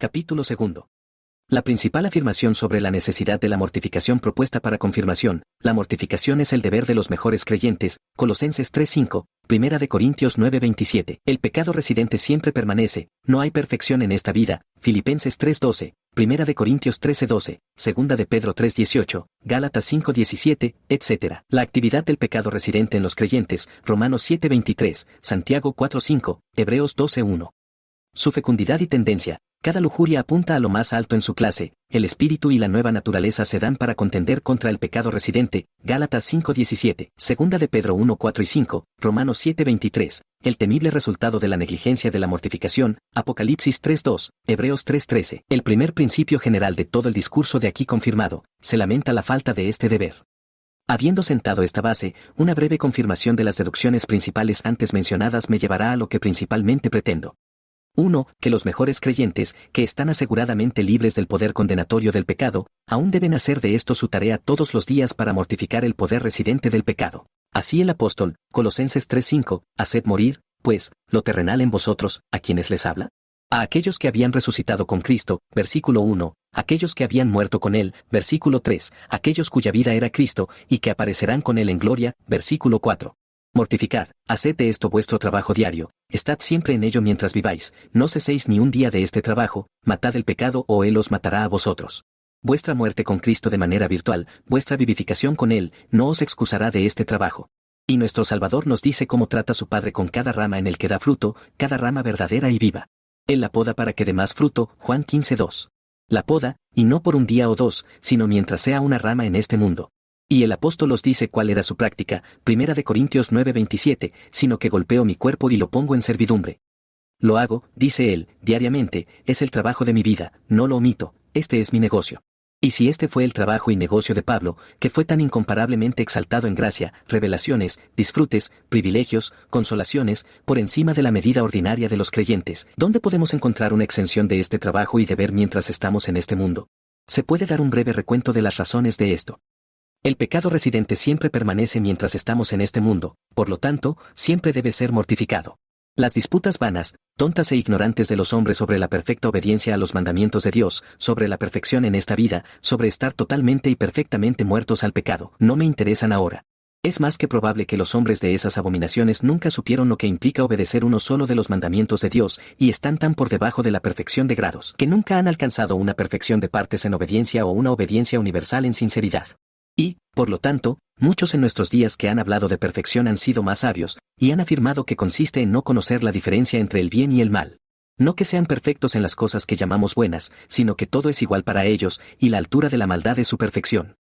Capítulo 2. La principal afirmación sobre la necesidad de la mortificación propuesta para confirmación. La mortificación es el deber de los mejores creyentes. Colosenses 3:5, 1 Corintios 9:27. El pecado residente siempre permanece, no hay perfección en esta vida. Filipenses 3:12, 1 Corintios 13:12, 2 Pedro 3:18, Gálatas 5:17, etc. La actividad del pecado residente en los creyentes. Romanos 7:23, Santiago 4:5, Hebreos 12:1. Su fecundidad y tendencia. Cada lujuria apunta a lo más alto en su clase, el espíritu y la nueva naturaleza se dan para contender contra el pecado residente, Gálatas 5:17, 2 Pedro 1:4 y 5, Romanos 7:23, el temible resultado de la negligencia de la mortificación, Apocalipsis 3:2, Hebreos 3:13. El primer principio general de todo el discurso de aquí confirmado, se lamenta la falta de este deber. Habiendo sentado esta base, una breve confirmación de las deducciones principales antes mencionadas me llevará a lo que principalmente pretendo. 1. Que los mejores creyentes, que están aseguradamente libres del poder condenatorio del pecado, aún deben hacer de esto su tarea todos los días para mortificar el poder residente del pecado. Así el apóstol, Colosenses 3:5, haced morir, pues, lo terrenal en vosotros, ¿a quienes les habla? A aquellos que habían resucitado con Cristo, versículo 1, aquellos que habían muerto con Él, versículo 3, aquellos cuya vida era Cristo, y que aparecerán con Él en gloria, versículo 4. Mortificad, haced de esto vuestro trabajo diario, estad siempre en ello mientras viváis, no ceséis ni un día de este trabajo, matad el pecado o él os matará a vosotros. Vuestra muerte con Cristo de manera virtual, vuestra vivificación con Él, no os excusará de este trabajo. Y nuestro Salvador nos dice cómo trata su Padre con cada rama en el que da fruto, cada rama verdadera y viva. Él la poda para que dé más fruto, Juan 15:2. La poda, y no por un día o dos, sino mientras sea una rama en este mundo. Y el apóstol os dice cuál era su práctica, 1 Corintios 9:27, sino que golpeo mi cuerpo y lo pongo en servidumbre. Lo hago, dice él, diariamente, es el trabajo de mi vida, no lo omito, este es mi negocio. Y si este fue el trabajo y negocio de Pablo, que fue tan incomparablemente exaltado en gracia, revelaciones, disfrutes, privilegios, consolaciones, por encima de la medida ordinaria de los creyentes, ¿dónde podemos encontrar una exención de este trabajo y deber mientras estamos en este mundo? Se puede dar un breve recuento de las razones de esto. El pecado residente siempre permanece mientras estamos en este mundo, por lo tanto, siempre debe ser mortificado. Las disputas vanas, tontas e ignorantes de los hombres sobre la perfecta obediencia a los mandamientos de Dios, sobre la perfección en esta vida, sobre estar totalmente y perfectamente muertos al pecado, no me interesan ahora. Es más que probable que los hombres de esas abominaciones nunca supieron lo que implica obedecer uno solo de los mandamientos de Dios, y están tan por debajo de la perfección de grados, que nunca han alcanzado una perfección de partes en obediencia o una obediencia universal en sinceridad. Y, por lo tanto, muchos en nuestros días que han hablado de perfección han sido más sabios, y han afirmado que consiste en no conocer la diferencia entre el bien y el mal. No que sean perfectos en las cosas que llamamos buenas, sino que todo es igual para ellos, y la altura de la maldad es su perfección.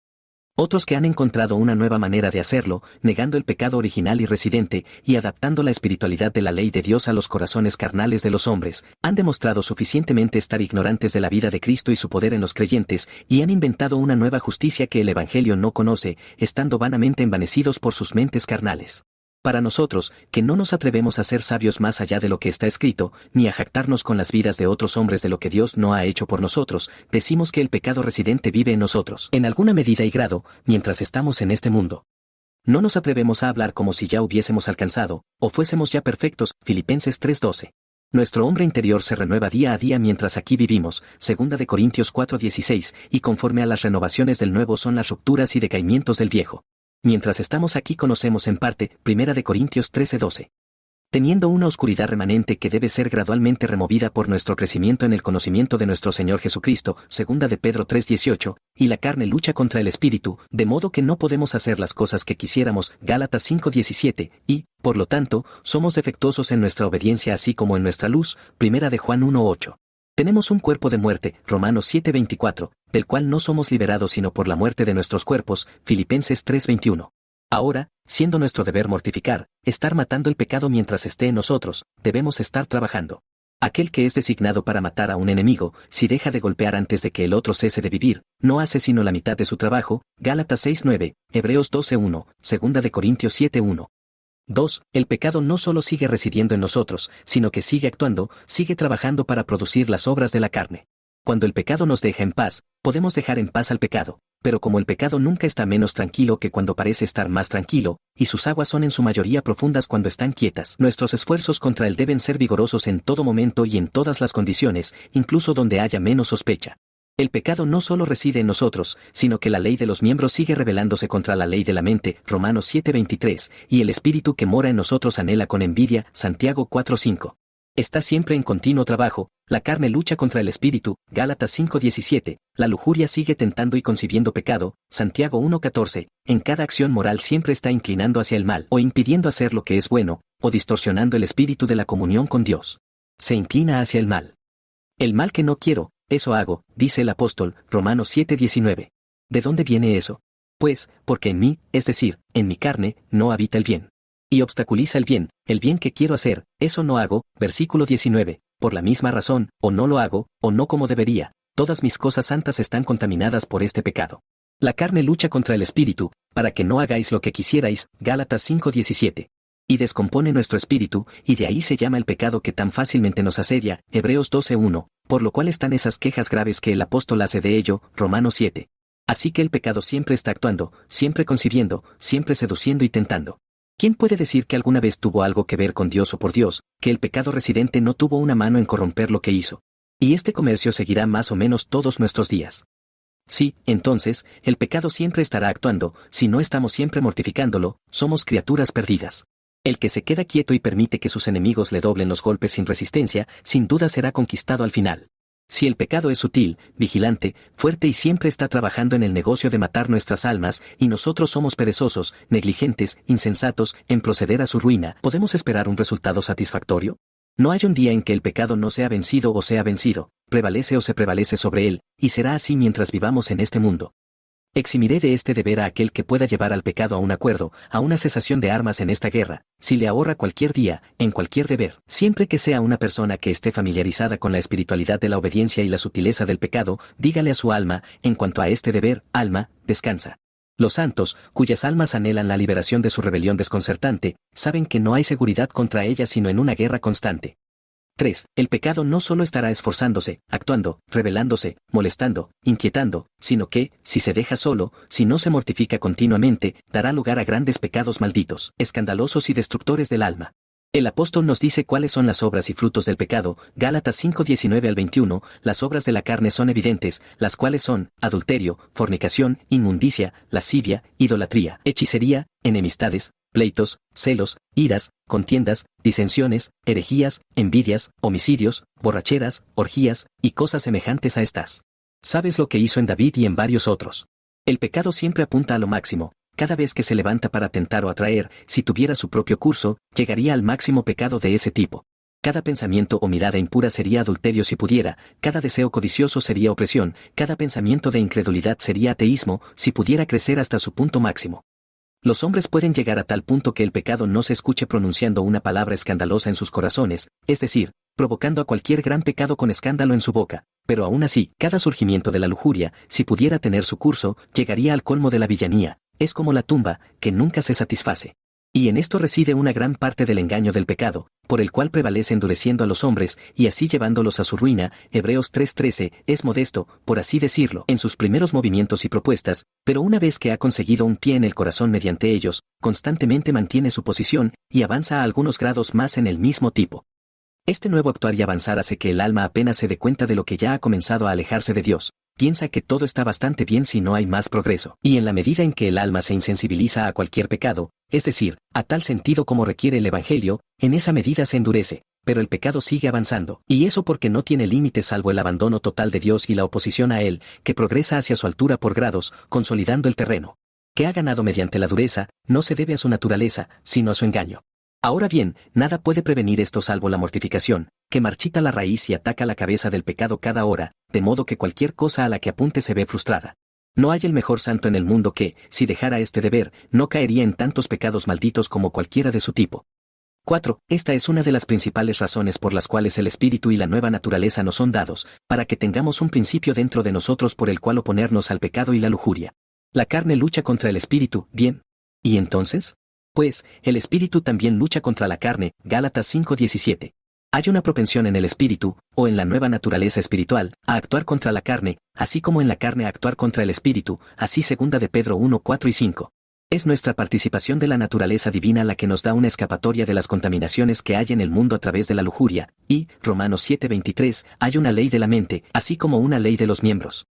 Otros que han encontrado una nueva manera de hacerlo, negando el pecado original y residente, y adaptando la espiritualidad de la ley de Dios a los corazones carnales de los hombres, han demostrado suficientemente estar ignorantes de la vida de Cristo y su poder en los creyentes, y han inventado una nueva justicia que el Evangelio no conoce, estando vanamente envanecidos por sus mentes carnales. Para nosotros, que no nos atrevemos a ser sabios más allá de lo que está escrito, ni a jactarnos con las vidas de otros hombres de lo que Dios no ha hecho por nosotros, decimos que el pecado residente vive en nosotros, en alguna medida y grado, mientras estamos en este mundo. No nos atrevemos a hablar como si ya hubiésemos alcanzado, o fuésemos ya perfectos, Filipenses 3:12. Nuestro hombre interior se renueva día a día mientras aquí vivimos, 2 Corintios 4:16, y conforme a las renovaciones del nuevo son las rupturas y decaimientos del viejo. Mientras estamos aquí conocemos en parte, 1 Corintios 13:12. Teniendo una oscuridad remanente que debe ser gradualmente removida por nuestro crecimiento en el conocimiento de nuestro Señor Jesucristo, 2 Pedro 3:18, y la carne lucha contra el espíritu, de modo que no podemos hacer las cosas que quisiéramos, Gálatas 5:17, y, por lo tanto, somos defectuosos en nuestra obediencia así como en nuestra luz, 1 Juan 1:8. Tenemos un cuerpo de muerte, Romanos 7:24, del cual no somos liberados sino por la muerte de nuestros cuerpos, Filipenses 3:21. Ahora, siendo nuestro deber mortificar, estar matando el pecado mientras esté en nosotros, debemos estar trabajando. Aquel que es designado para matar a un enemigo, si deja de golpear antes de que el otro cese de vivir, no hace sino la mitad de su trabajo, Gálatas 6:9, Hebreos 12:1, 2 Corintios 7:1. 2. El pecado no solo sigue residiendo en nosotros, sino que sigue actuando, sigue trabajando para producir las obras de la carne. Cuando el pecado nos deja en paz, podemos dejar en paz al pecado, Pero como el pecado nunca está menos tranquilo que cuando parece estar más tranquilo, y sus aguas son en su mayoría profundas cuando están quietas, nuestros esfuerzos contra él deben ser vigorosos en todo momento y en todas las condiciones, incluso donde haya menos sospecha. El pecado no solo reside en nosotros, sino que la ley de los miembros sigue rebelándose contra la ley de la mente, Romanos 7:23, y el espíritu que mora en nosotros anhela con envidia, Santiago 4:5. Está siempre en continuo trabajo, la carne lucha contra el espíritu, Gálatas 5:17, la lujuria sigue tentando y concibiendo pecado, Santiago 1:14, en cada acción moral siempre está inclinando hacia el mal o impidiendo hacer lo que es bueno, o distorsionando el espíritu de la comunión con Dios. Se inclina hacia el mal. El mal que no quiero, eso hago, dice el apóstol, Romanos 7:19. ¿De dónde viene eso? Pues, porque en mí, es decir, en mi carne, no habita el bien. Y obstaculiza el bien que quiero hacer, eso no hago, versículo 19, por la misma razón, o no lo hago, o no como debería, todas mis cosas santas están contaminadas por este pecado. La carne lucha contra el espíritu, para que no hagáis lo que quisierais, Gálatas 5:17. Y descompone nuestro espíritu, y de ahí se llama el pecado que tan fácilmente nos asedia, Hebreos 12:1, por lo cual están esas quejas graves que el apóstol hace de ello, Romanos 7. Así que el pecado siempre está actuando, siempre concibiendo, siempre seduciendo y tentando. ¿Quién puede decir que alguna vez tuvo algo que ver con Dios o por Dios, que el pecado residente no tuvo una mano en corromper lo que hizo? Y este comercio seguirá más o menos todos nuestros días. Sí, entonces, el pecado siempre estará actuando, si no estamos siempre mortificándolo, somos criaturas perdidas. El que se queda quieto y permite que sus enemigos le doblen los golpes sin resistencia, sin duda será conquistado al final. Si el pecado es sutil, vigilante, fuerte y siempre está trabajando en el negocio de matar nuestras almas, y nosotros somos perezosos, negligentes, insensatos, en proceder a su ruina, ¿podemos esperar un resultado satisfactorio? No hay un día en que el pecado no sea vencido o sea vencido, prevalece o se prevalece sobre él, y será así mientras vivamos en este mundo. Eximiré de este deber a aquel que pueda llevar al pecado a un acuerdo, a una cesación de armas en esta guerra, si le ahorra cualquier día, en cualquier deber, siempre que sea una persona que esté familiarizada con la espiritualidad de la obediencia y la sutileza del pecado, dígale a su alma, en cuanto a este deber, alma, descansa. Los santos, cuyas almas anhelan la liberación de su rebelión desconcertante, saben que no hay seguridad contra ella sino en una guerra constante. 3. El pecado no solo estará esforzándose, actuando, rebelándose, molestando, inquietando, sino que, si se deja solo, si no se mortifica continuamente, dará lugar a grandes pecados malditos, escandalosos y destructores del alma. El apóstol nos dice cuáles son las obras y frutos del pecado, Gálatas 5:19-21, las obras de la carne son evidentes, las cuales son, adulterio, fornicación, inmundicia, lascivia, idolatría, hechicería, enemistades, pleitos, celos, iras, contiendas, disensiones, herejías, envidias, homicidios, borracheras, orgías, y cosas semejantes a estas. ¿Sabes lo que hizo en David y en varios otros? El pecado siempre apunta a lo máximo. Cada vez que se levanta para tentar o atraer, si tuviera su propio curso, llegaría al máximo pecado de ese tipo. Cada pensamiento o mirada impura sería adulterio si pudiera, cada deseo codicioso sería opresión, cada pensamiento de incredulidad sería ateísmo, si pudiera crecer hasta su punto máximo. Los hombres pueden llegar a tal punto que el pecado no se escuche pronunciando una palabra escandalosa en sus corazones, es decir, provocando a cualquier gran pecado con escándalo en su boca, pero aún así, cada surgimiento de la lujuria, si pudiera tener su curso, llegaría al colmo de la villanía. Es como la tumba, que nunca se satisface. Y en esto reside una gran parte del engaño del pecado, por el cual prevalece endureciendo a los hombres, y así llevándolos a su ruina. Hebreos 3:13, es modesto, por así decirlo, en sus primeros movimientos y propuestas, pero una vez que ha conseguido un pie en el corazón mediante ellos, constantemente mantiene su posición, y avanza a algunos grados más en el mismo tipo. Este nuevo actuar y avanzar hace que el alma apenas se dé cuenta de lo que ya ha comenzado a alejarse de Dios. Piensa que todo está bastante bien si no hay más progreso. Y en la medida en que el alma se insensibiliza a cualquier pecado, es decir, a tal sentido como requiere el Evangelio, en esa medida se endurece, pero el pecado sigue avanzando. Y eso porque no tiene límites salvo el abandono total de Dios y la oposición a Él, que progresa hacia su altura por grados, consolidando el terreno. Que ha ganado mediante la dureza, no se debe a su naturaleza, sino a su engaño. Ahora bien, nada puede prevenir esto salvo la mortificación, que marchita la raíz y ataca la cabeza del pecado cada hora, de modo que cualquier cosa a la que apunte se ve frustrada. No hay el mejor santo en el mundo que, si dejara este deber, no caería en tantos pecados malditos como cualquiera de su tipo. 4. Esta es una de las principales razones por las cuales el espíritu y la nueva naturaleza nos son dados, para que tengamos un principio dentro de nosotros por el cual oponernos al pecado y la lujuria. La carne lucha contra el espíritu, bien. ¿Y entonces? Pues, el espíritu también lucha contra la carne, Gálatas 5:17. Hay una propensión en el espíritu, o en la nueva naturaleza espiritual, a actuar contra la carne, así como en la carne a actuar contra el espíritu, así 2 de Pedro 1, 4 y 5. Es nuestra participación de la naturaleza divina la que nos da una escapatoria de las contaminaciones que hay en el mundo a través de la lujuria, y, Romanos 7:23, hay una ley de la mente, así como una ley de los miembros.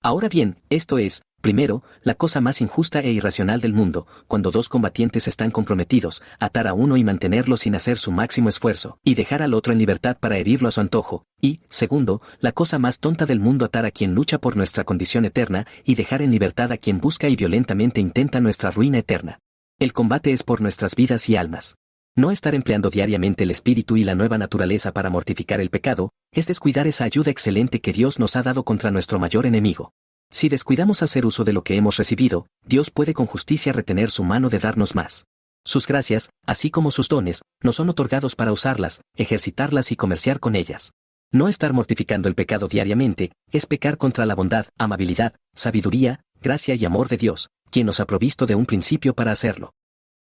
Ahora bien, esto es, primero, la cosa más injusta e irracional del mundo, cuando dos combatientes están comprometidos, atar a uno y mantenerlo sin hacer su máximo esfuerzo, y dejar al otro en libertad para herirlo a su antojo, y, segundo, la cosa más tonta del mundo atar a quien lucha por nuestra condición eterna, y dejar en libertad a quien busca y violentamente intenta nuestra ruina eterna. El combate es por nuestras vidas y almas. No estar empleando diariamente el espíritu y la nueva naturaleza para mortificar el pecado, es descuidar esa ayuda excelente que Dios nos ha dado contra nuestro mayor enemigo. Si descuidamos hacer uso de lo que hemos recibido, Dios puede con justicia retener su mano de darnos más. Sus gracias, así como sus dones, nos son otorgados para usarlas, ejercitarlas y comerciar con ellas. No estar mortificando el pecado diariamente, es pecar contra la bondad, amabilidad, sabiduría, gracia y amor de Dios, quien nos ha provisto de un principio para hacerlo.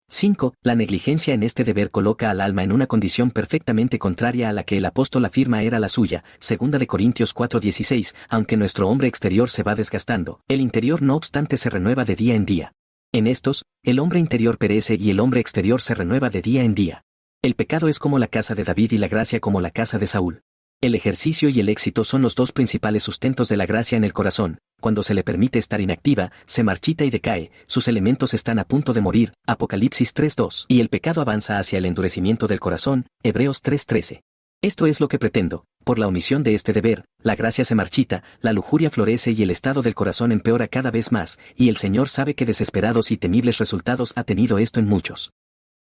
5. La negligencia en este deber coloca al alma en una condición perfectamente contraria a la que el apóstol afirma era la suya, 2 de Corintios 4:16, aunque nuestro hombre exterior se va desgastando, el interior no obstante se renueva de día en día. En estos, el hombre interior perece y el hombre exterior se renueva de día en día. El pecado es como la casa de David y la gracia como la casa de Saúl. El ejercicio y el éxito son los dos principales sustentos de la gracia en el corazón. Cuando se le permite estar inactiva, se marchita y decae, sus elementos están a punto de morir, Apocalipsis 3:2, y el pecado avanza hacia el endurecimiento del corazón, Hebreos 3:13. Esto es lo que pretendo, por la omisión de este deber, la gracia se marchita, la lujuria florece y el estado del corazón empeora cada vez más, y el Señor sabe que desesperados y temibles resultados ha tenido esto en muchos.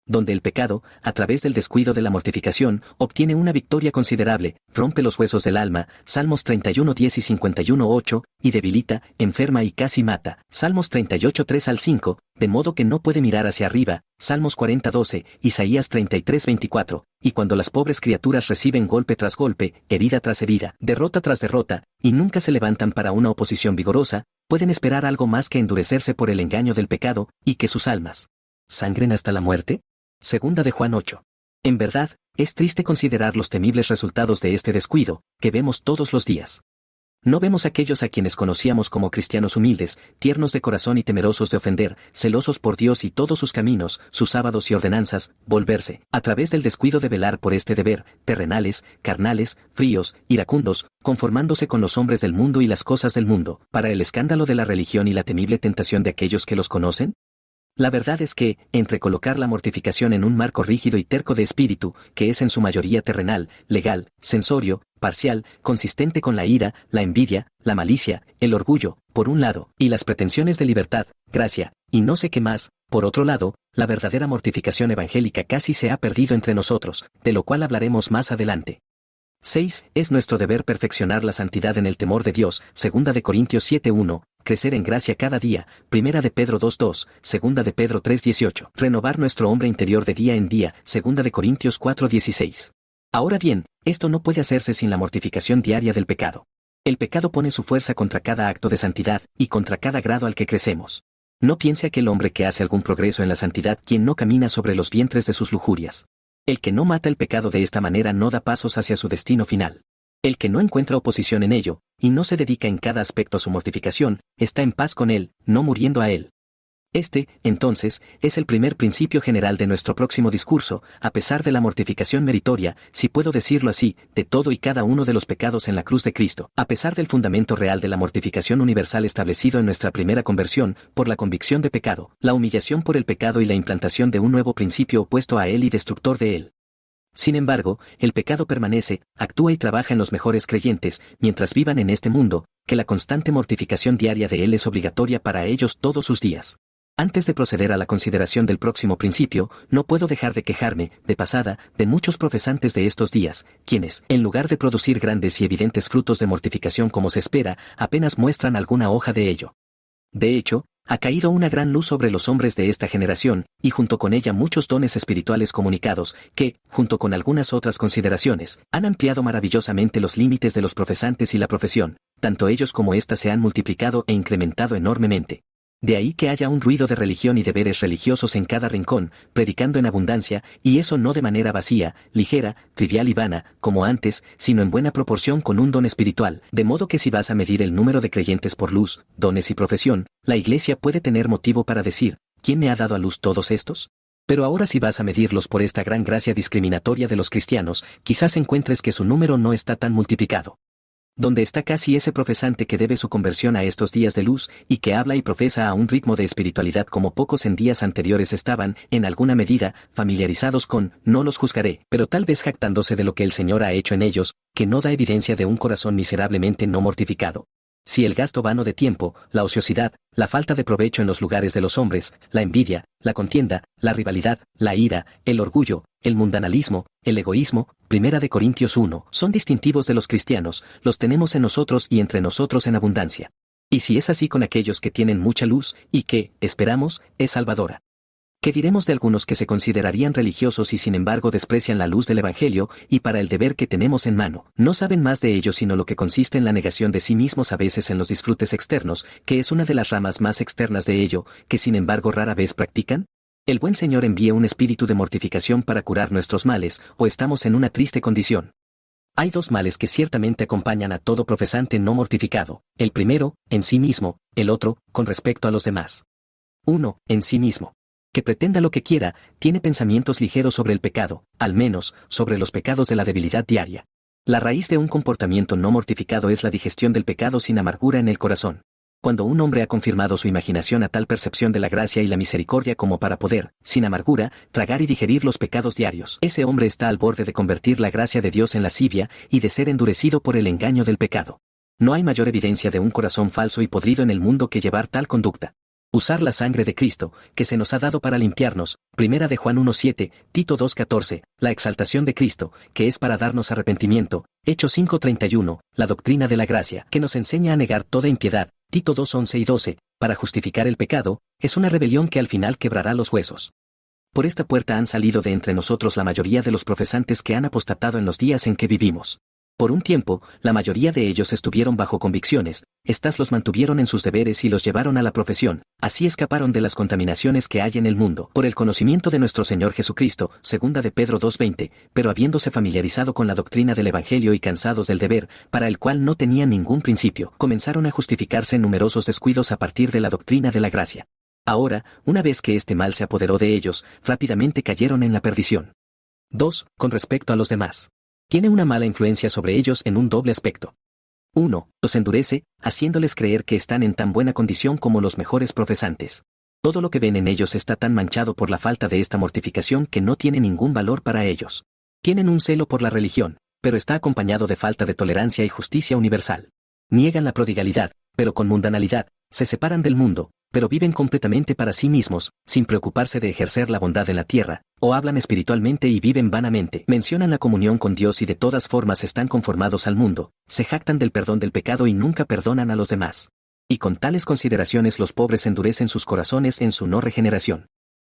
Donde el pecado, a través del descuido de la mortificación, obtiene una victoria considerable, rompe los huesos del alma, Salmos 31:10 y 51:8, y debilita, enferma y casi mata, Salmos 38:3 al 5, de modo que no puede mirar hacia arriba, Salmos 40:12, Isaías 33:24, y cuando las pobres criaturas reciben golpe tras golpe, herida tras herida, derrota tras derrota, y nunca se levantan para una oposición vigorosa, pueden esperar algo más que endurecerse por el engaño del pecado, y que sus almas sangren hasta la muerte. 2 de Juan 8. En verdad, es triste considerar los temibles resultados de este descuido, que vemos todos los días. No vemos aquellos a quienes conocíamos como cristianos humildes, tiernos de corazón y temerosos de ofender, celosos por Dios y todos sus caminos, sus sábados y ordenanzas, volverse, a través del descuido de velar por este deber, terrenales, carnales, fríos, iracundos, conformándose con los hombres del mundo y las cosas del mundo, para el escándalo de la religión y la temible tentación de aquellos que los conocen. La verdad es que, entre colocar la mortificación en un marco rígido y terco de espíritu, que es en su mayoría terrenal, legal, sensorio, parcial, consistente con la ira, la envidia, la malicia, el orgullo, por un lado, y las pretensiones de libertad, gracia, y no sé qué más, por otro lado, la verdadera mortificación evangélica casi se ha perdido entre nosotros, de lo cual hablaremos más adelante. 6. Es nuestro deber perfeccionar la santidad en el temor de Dios, 2 de Corintios 7:1, crecer en gracia cada día, 1 de Pedro 2:2, 2 de Pedro 3:18, renovar nuestro hombre interior de día en día, 2 de Corintios 4:16. Ahora bien, esto no puede hacerse sin la mortificación diaria del pecado. El pecado pone su fuerza contra cada acto de santidad, y contra cada grado al que crecemos. No piense aquel hombre que hace algún progreso en la santidad quien no camina sobre los vientres de sus lujurias. El que no mata el pecado de esta manera no da pasos hacia su destino final. El que no encuentra oposición en ello, y no se dedica en cada aspecto a su mortificación, está en paz con él, no muriendo a él. Este, entonces, es el primer principio general de nuestro próximo discurso, a pesar de la mortificación meritoria, si puedo decirlo así, de todo y cada uno de los pecados en la cruz de Cristo, a pesar del fundamento real de la mortificación universal establecido en nuestra primera conversión, por la convicción de pecado, la humillación por el pecado y la implantación de un nuevo principio opuesto a él y destructor de él. Sin embargo, el pecado permanece, actúa y trabaja en los mejores creyentes, mientras vivan en este mundo, que la constante mortificación diaria de él es obligatoria para ellos todos sus días. Antes de proceder a la consideración del próximo principio, no puedo dejar de quejarme, de pasada, de muchos profesantes de estos días, quienes, en lugar de producir grandes y evidentes frutos de mortificación como se espera, apenas muestran alguna hoja de ello. De hecho, ha caído una gran luz sobre los hombres de esta generación, y junto con ella muchos dones espirituales comunicados, que, junto con algunas otras consideraciones, han ampliado maravillosamente los límites de los profesantes y la profesión, tanto ellos como ésta se han multiplicado e incrementado enormemente. De ahí que haya un ruido de religión y deberes religiosos en cada rincón, predicando en abundancia, y eso no de manera vacía, ligera, trivial y vana, como antes, sino en buena proporción con un don espiritual, de modo que si vas a medir el número de creyentes por luz, dones y profesión, la Iglesia puede tener motivo para decir, ¿quién me ha dado a luz todos estos? Pero ahora si vas a medirlos por esta gran gracia discriminatoria de los cristianos, quizás encuentres que su número no está tan multiplicado. Donde está casi ese profesante que debe su conversión a estos días de luz, y que habla y profesa a un ritmo de espiritualidad como pocos en días anteriores estaban, en alguna medida, familiarizados con, no los juzgaré, pero tal vez jactándose de lo que el Señor ha hecho en ellos, que no da evidencia de un corazón miserablemente no mortificado. Si el gasto vano de tiempo, la ociosidad, la falta de provecho en los lugares de los hombres, la envidia, la contienda, la rivalidad, la ira, el orgullo, el mundanalismo, el egoísmo, 1 Corintios 1, son distintivos de los cristianos, los tenemos en nosotros y entre nosotros en abundancia. Y si es así con aquellos que tienen mucha luz, y que, esperamos, es salvadora. ¿Qué diremos de algunos que se considerarían religiosos y sin embargo desprecian la luz del Evangelio, y para el deber que tenemos en mano, no saben más de ello sino lo que consiste en la negación de sí mismos a veces en los disfrutes externos, que es una de las ramas más externas de ello, que sin embargo rara vez practican? El buen Señor envíe un espíritu de mortificación para curar nuestros males, o estamos en una triste condición. Hay dos males que ciertamente acompañan a todo profesante no mortificado, el primero, en sí mismo, el otro, con respecto a los demás. 1. En sí mismo. Que pretenda lo que quiera, tiene pensamientos ligeros sobre el pecado, al menos, sobre los pecados de la debilidad diaria. La raíz de un comportamiento no mortificado es la digestión del pecado sin amargura en el corazón. Cuando un hombre ha confirmado su imaginación a tal percepción de la gracia y la misericordia como para poder, sin amargura, tragar y digerir los pecados diarios, ese hombre está al borde de convertir la gracia de Dios en lascivia y de ser endurecido por el engaño del pecado. No hay mayor evidencia de un corazón falso y podrido en el mundo que llevar tal conducta. Usar la sangre de Cristo, que se nos ha dado para limpiarnos, 1 Juan 1:7, Tito 2:14, la exaltación de Cristo, que es para darnos arrepentimiento, Hechos 5:31, la doctrina de la gracia, que nos enseña a negar toda impiedad, Tito 2:11 y 12, para justificar el pecado, es una rebelión que al final quebrará los huesos. Por esta puerta han salido de entre nosotros la mayoría de los profesantes que han apostatado en los días en que vivimos. Por un tiempo, la mayoría de ellos estuvieron bajo convicciones, éstas los mantuvieron en sus deberes y los llevaron a la profesión, así escaparon de las contaminaciones que hay en el mundo, por el conocimiento de nuestro Señor Jesucristo, 2 de Pedro 2:20, pero habiéndose familiarizado con la doctrina del Evangelio y cansados del deber, para el cual no tenían ningún principio, comenzaron a justificarse en numerosos descuidos a partir de la doctrina de la gracia. Ahora, una vez que este mal se apoderó de ellos, rápidamente cayeron en la perdición. 2. Con respecto a los demás. Tiene una mala influencia sobre ellos en un doble aspecto. 1. Los endurece, haciéndoles creer que están en tan buena condición como los mejores profesantes. Todo lo que ven en ellos está tan manchado por la falta de esta mortificación que no tiene ningún valor para ellos. Tienen un celo por la religión, pero está acompañado de falta de tolerancia y justicia universal. Niegan la prodigalidad, pero con mundanalidad, se separan del mundo, pero viven completamente para sí mismos, sin preocuparse de ejercer la bondad en la tierra, o hablan espiritualmente y viven vanamente. Mencionan la comunión con Dios y de todas formas están conformados al mundo, se jactan del perdón del pecado y nunca perdonan a los demás. Y con tales consideraciones los pobres endurecen sus corazones en su no regeneración.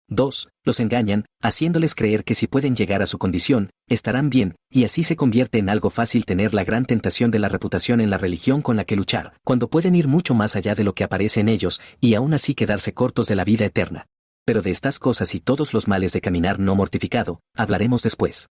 2. Los engañan, haciéndoles creer que si pueden llegar a su condición, estarán bien, y así se convierte en algo fácil tener la gran tentación de la reputación en la religión con la que luchar, cuando pueden ir mucho más allá de lo que aparece en ellos, y aún así quedarse cortos de la vida eterna. Pero de estas cosas y todos los males de caminar no mortificado, hablaremos después.